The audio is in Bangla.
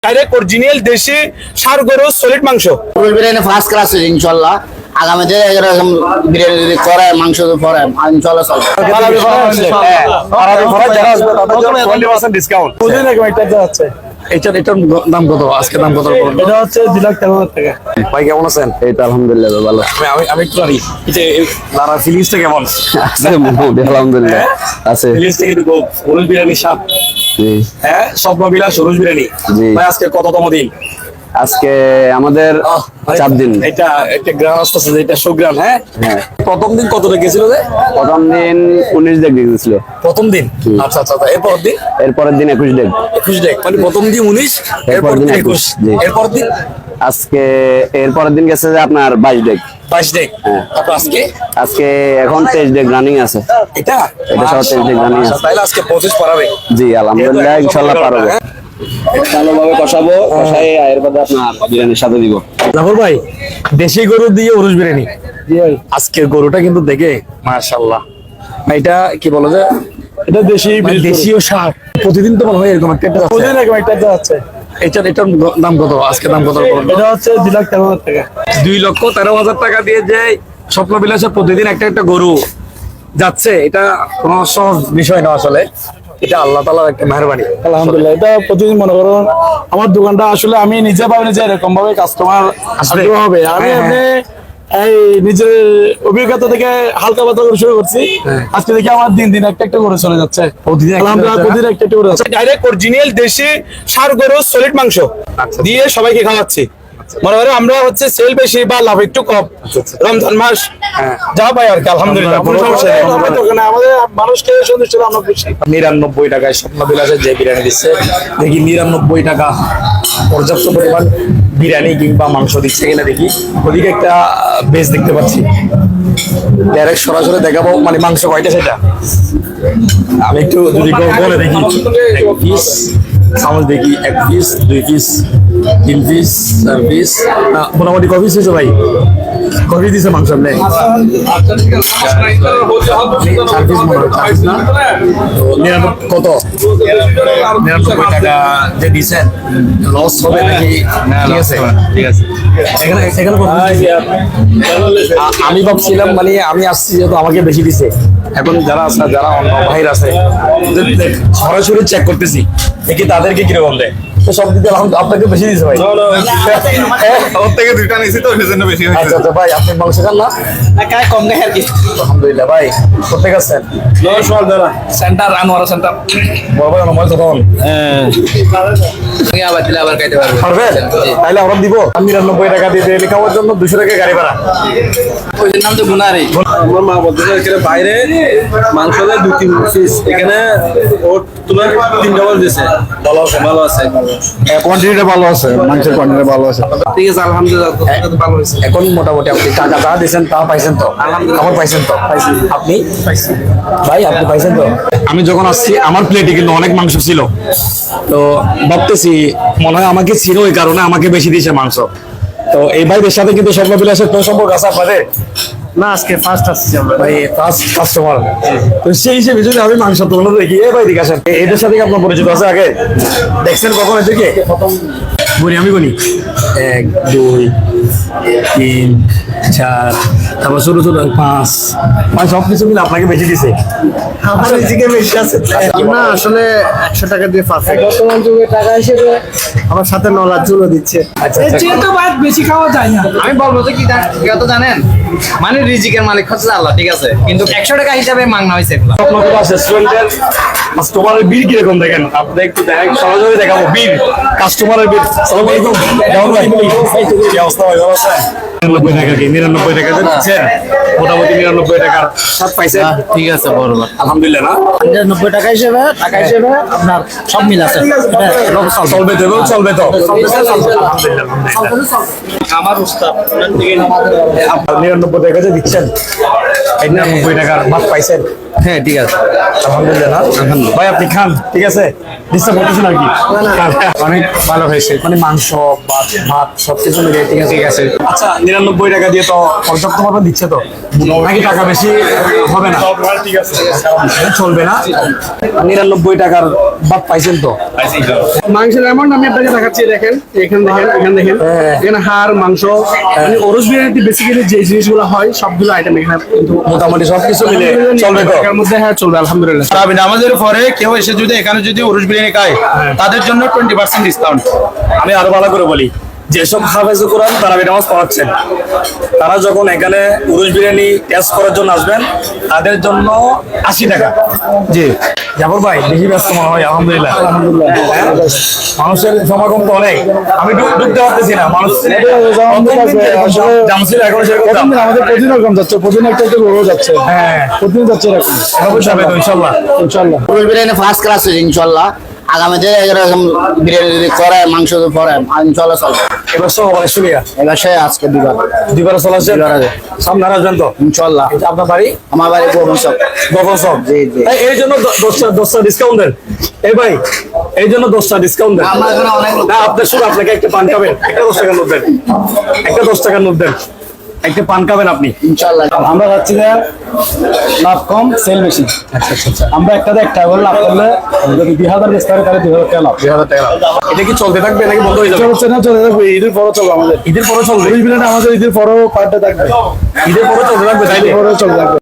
ডাইরেক্ট অরিজিনাল দেশি ষাঁড় গরু সলিড মাংস। বিরিয়ানি ফার্স্ট ক্লাস ইনশাল্লাহ। আগামীতে এরকম বিরিয়ানি যদি করে মাংস পরে ইনশাল্লাহ চলবে। ডিসকাউন্ট যাচ্ছে। এটার দাম কত? আজকে দাম কত? এটা হচ্ছে 2,13,000 টাকা। ভাই কেমন আছেন? এই তো আলহামদুলিল্লাহ ভালো। আমি একটু জানি লারা ফিলিংসটা কেমন? আলহামদুলিল্লাহ আছে। ফিলিংসটা কিন্তু হলুদ বিরিয়ানি স্বাদ। হ্যাঁ, স্বপ্নবিলাস হলুদ বিরিয়ানি। ভাই আজকে কততম দিন? আজকে আমাদের 4 দিন। এটা একটা গ্রাম আসতেছে, এটা সুগ্রাম। হ্যাঁ হ্যাঁ, প্রথম দিন কতটা গেছিল? প্রথম দিন 19 ডেক গেছিল। প্রথম দিন? আচ্ছা আচ্ছা। এরপর দিন? এরপরের দিন 21 ডেক। 21 ডেক মানে প্রথম দিন 19, এরপর দিন 21। এরপর দিন আজকে এরপরের দিন গেছে যে আপনার 22 ডেক। 22 ডেক। তারপর আজকে এখন 23 ডেক রানিং আছে। এটা সহ 23 ডেক রানিং আছে। তাহলে আজকে 25 পারাবে। জি আলহামদুলিল্লাহ, ইনশাআল্লাহ পারবো। ভালোভাবে কষাবো, কষাই এর মধ্যে আপনার বিরিয়ানির সাথে দিব। জাফর ভাই, দেশি গরু দিয়ে উরুস বিরিয়ানি। আজকের গরুটা কিন্তু দেখে মাশাআল্লাহ। এটা কি বলে যে এটা দেশি দেশীয় ষাঁড়। প্রতিদিন তো মনে হয় এরকম একটা প্রতিদিন এরকম একটা যাচ্ছে। এটার দাম কত? আজকে দাম কত? এটা হচ্ছে 2,13,000 টাকা। 2,13,000 টাকা দিয়ে যে স্বপ্নবিলাসে প্রতিদিন একটা একটা গরু যাচ্ছে, এটা কোনো সহজ বিষয় না আসলে। এটা আল্লাহ তাআলার একটা মেহেরবানি। আলহামদুলিল্লাহ। এটা প্রতিদিন মনে করুন আমার দোকানটা আসলে আমি নিজে ভাবি যে এরকম ভাবে কাস্টমার আসবে হবে। আমি এই নিজের অভিজ্ঞতা থেকে হালকা পাতলা করে শুরু করছি। আজকে দেখি আমার দিন দিন একটা একটা করে চলে যাচ্ছে। আলহামদুলিল্লাহ, প্রতিদিন একটা একটা করে যাচ্ছে। ডাইরেক্ট অরিজিনাল দেশি ষাঁড় গরু সলিড মাংস দিয়ে সবাইকে খাওয়াচ্ছি। মনে করে আমরা হচ্ছে সেল বেশি বা লাভ একটু কম। রমজান মাস যা পাই আর কি আলহামদুলিল্লাহ, কোনো সমস্যা নেই। আমাদের মানুষকে সন্তুষ্ট আমরা খুশি। 99 টাকায় স্বপ্নবিলাসের যে বিরিয়ানি দিচ্ছে, দেখি 99 টাকা পর্যাপ্ত পরিমাণ বিরিয়ানি কিংবা মাংস দিচ্ছে কিনা দেখি। ওদিকে একটা বেশ দেখতে পাচ্ছি, ডাইরেক্ট সরাসরি দেখাবো মানে মাংস কয়টা সেটা আমি একটু যদি বলে দেখি। 1 পিস চামচ দেখি, 1 পিস, 2 পিস, 3 পিস, 4 পিস, মোটামুটি কয় পিস হয়েছে ভাই? কয় পিস দিচ্ছে মাংস? আপনি 4 পিস মনে হয়, 4 পিস না? তো 99 কত? 99 টাকা যে দিচ্ছেন লস হবে নাকি? ঠিক আছে ঠিক আছে। এখানে আমি ভাবছিলাম মানে আমি আসছি যেহেতু আমাকে বেশি দিছে। এখন যারা আছে, যারা অন্য ভাইর আছে, সরাসরি চেক করতেছি দেখি তাদেরকে কিরকম দেয়। তো সব দিকে আপনাকে বেশি দিয়েছে ভাই। ওর থেকে 2টা নিয়েছি তো সেজন্য বেশি হয়েছে। আচ্ছা আচ্ছা ভাই, আপনি মাংস খান না? কম দেখে আর কি। আলহামদুলিল্লাহ ভাই। কোথায় গেছেন? Centre, Anowara centre. বড় ভাই আমার তখন আবার দিলে আবার খাইতে পারবে। পারবেন? তাহলে আমরা দিব 99 টাকা দিয়ে ডেলি খাওয়ার জন্য 200 টাকা গাড়ি ভাড়া। ওই নাম তো গুনারি। আমার মা বলতেছে এখানে বাইরে মাংস দেয় 2-3 পিস, এখানে ওর তোমার 3 ডাবল দিয়েছে। ভালো আছে, ভালো আছে। কোয়ান্টিটিটা ভালো আছে, মাংসের কোয়ান্টিটি ভালো আছে। ঠিক আছে আলহামদুলিল্লাহ, ভালো হয়েছে। এখন মোটামুটি আপনি টাকা যা দিয়েছেন তা পাইছেন তো? আমার পাইছেন তো? আপনি পাইছেন ভাই? আপনি পাইছেন তো? আমি যখন আসছি আমার প্লেটে কিন্তু অনেক মাংস ছিল, তো ভাবতেছি মনে হয় আমাকে ছিল, ওই কারণে আমাকে বেশি দিয়েছে মাংস। তো এই ভাইদের সাথে কিন্তু স্বপ্নবিলাসের কোনো সম্পর্ক আছে আপনাদের? না, আজকে ফার্স্ট আসছি আমরা। ভাই ফার্স্ট কাস্টমার, তো সেই হিসেবে যদি আমি মাংস তুলনা দেখি, এ ভাই দিকে আসেন। এদের সাথে কি আপনার পরিচিত আছে? আগে দেখছেন কখন এদেরকে? বলি আমি বলি 1 2 3 4, তারপর ছোট ছোট 5 সব কিছু মিলে আপনাকে বেশি দিছে। আমার নিজেকে বেশি আছে না, আসলে 100 টাকা দিয়ে পারফেক্ট। বর্তমান যুগে টাকা হিসেবে আমার সাথে নলার চুলো দিচ্ছে। আচ্ছা এর চেয়ে তো বাদ বেশি খাওয়া যায় না। আমি বলবো যে কি তো জানেন, মানে রিজিকের মালিক হচ্ছে আল্লাহ, ঠিক আছে, কিন্তু 100 টাকা হিসাবে মাংনা হয়েছে এগুলো। স্বপ্নবিলাস রেস্টুরেন্টের কাস্টমারের বিল কিরকম দেখেন? আপনি একটু দেখেন, সরাসরি দেখাবো বিল, কাস্টমারের বিল। আসসালামু আলাইকুম, কেমন ভাই? কি অবস্থা ভাই, ভালো আছেন? 99 টাকা কি 99 টাকা দিচ্ছেন? মোটামুটি 99 টাকার স্বাদ পাইছেন? ঠিক আছে বরাবর আলহামদুলিল্লাহ না? 90 টাকা হিসেবে আপনার সব মিল আছে। চলবে তো? চলবে তো? আলহামদুলিল্লাহ। আমার উস্তাদ আপনার 99 টাকা যে দিচ্ছেন, 99 টাকার ভাত পাইছেন? হ্যাঁ ঠিক আছে। আলহামদুলিল্লাহ না? ভাই আপনি খান, ঠিক আছে? ডিস্টার্ব করতেছেন আর কি? খান। অনেক ভালো হয়েছে, মানে মাংস ভাত ভাত সবকিছু মিলে ঠিক আছে, ঠিক আছে। আচ্ছা 99 টাকা দিয়ে তো পর্যাপ্ত ভাবে দিচ্ছে তো, নাকি টাকা বেশি হবে না? ঠিক আছে, চলবে না? 99 টাকার ভাত পাইছেন তো? মাংসের অ্যামাউন্ট আমি আপনাকে দেখাচ্ছি, দেখেন এখানে দেখেন, এখানে দেখেন, এখানে হাড় মাংস, মানে ওরস বিরিয়ানিতে বেসিক্যালি যে জিনিসগুলো হয় সবগুলো আইটেম এখানে কিন্তু মোটামুটি সবকিছু মিলে চলবে তো? এর মধ্যে হ্যাঁ চলবে আলহামদুলিল্লাহ। আমাদের পরে কেউ এসে যদি এখানে যদি উরুস বিরিয়ানি খায় তাদের জন্য 20% ডিসকাউন্ট। আমি আরো ভালো করে বলি, যেসব হাফেজে কোরআন তারা নামাজ পড়াচ্ছেন, তারা যখন এখানে উরুস বিরিয়ানি টেস্ট করার জন্য আসবেন তাদের জন্য 80 টাকা। জি জাফর ভাই, বেশি ব্যস্ত মনে হয়। আলহামদুলিল্লাহ, হ্যাঁ? মানুষের সমাগম তো অনেক, আমি ঢুকতে পারতেছি না। মানুষ জামছিল এখন সেরকম দাম। আমাদের প্রতিদিন এরকম যাচ্ছে, প্রতিদিন একটা একটা রোজ যাচ্ছে, হ্যাঁ প্রতিদিন যাচ্ছে এরকম। অবশ্যই হবে তো ইনশাল্লাহ। ইনশাআল্লাহ ফুল বিরিয়ানি ফার্স্ট ক্লাস ইনশাল্লাহ। আগামীতে এরকম বিরিয়ানি যদি করে মাংস যদি করে ইনশাল্লাহ চলবে। এবার সব অনেক শুনিয়া এবার সে আজকে দুইবার চলে আসছেন, সামনে আসবেন তো ইনশাল্লাহ। এটা আপনার বাড়ি? আমার বাড়ি গোবিন্দ সব। গফর সব। জি, জি। এই জন্য 10টা ডিসকাউন্ট দেন। এই ভাই, এই জন্য 10টা ডিসকাউন্ট দেন। আমার এখানে অনেক লোক। না আপনার শুধু আপনাকে একটা পান খাবেন, একটা 10 টাকার নোট দেন, একটা 10 টাকার নোট দেন, একটা পান খাবেন আপনি। ইনশাল্লাহ আমরা যাচ্ছি যে লাভ কম সেল বেশি। আমরা একটাতে একটা করে লাভ করলে যদি 2000 বেচতে পারে তাহলে 2000 টাকা লাভ। 2000 টাকা। এটা কি চলতে থাকবে নাকি বন্ধ হয়ে যাবে? চলছে না, চলে থাকবে, ঈদের পরও চলবে আমাদের। ঈদের পরে চলবে? আমাদের ঈদের পরও পার্টটা থাকবে, ঈদের পরে চলতে থাকবে তাইলে? ঈদের পরেও চলতে থাকবে।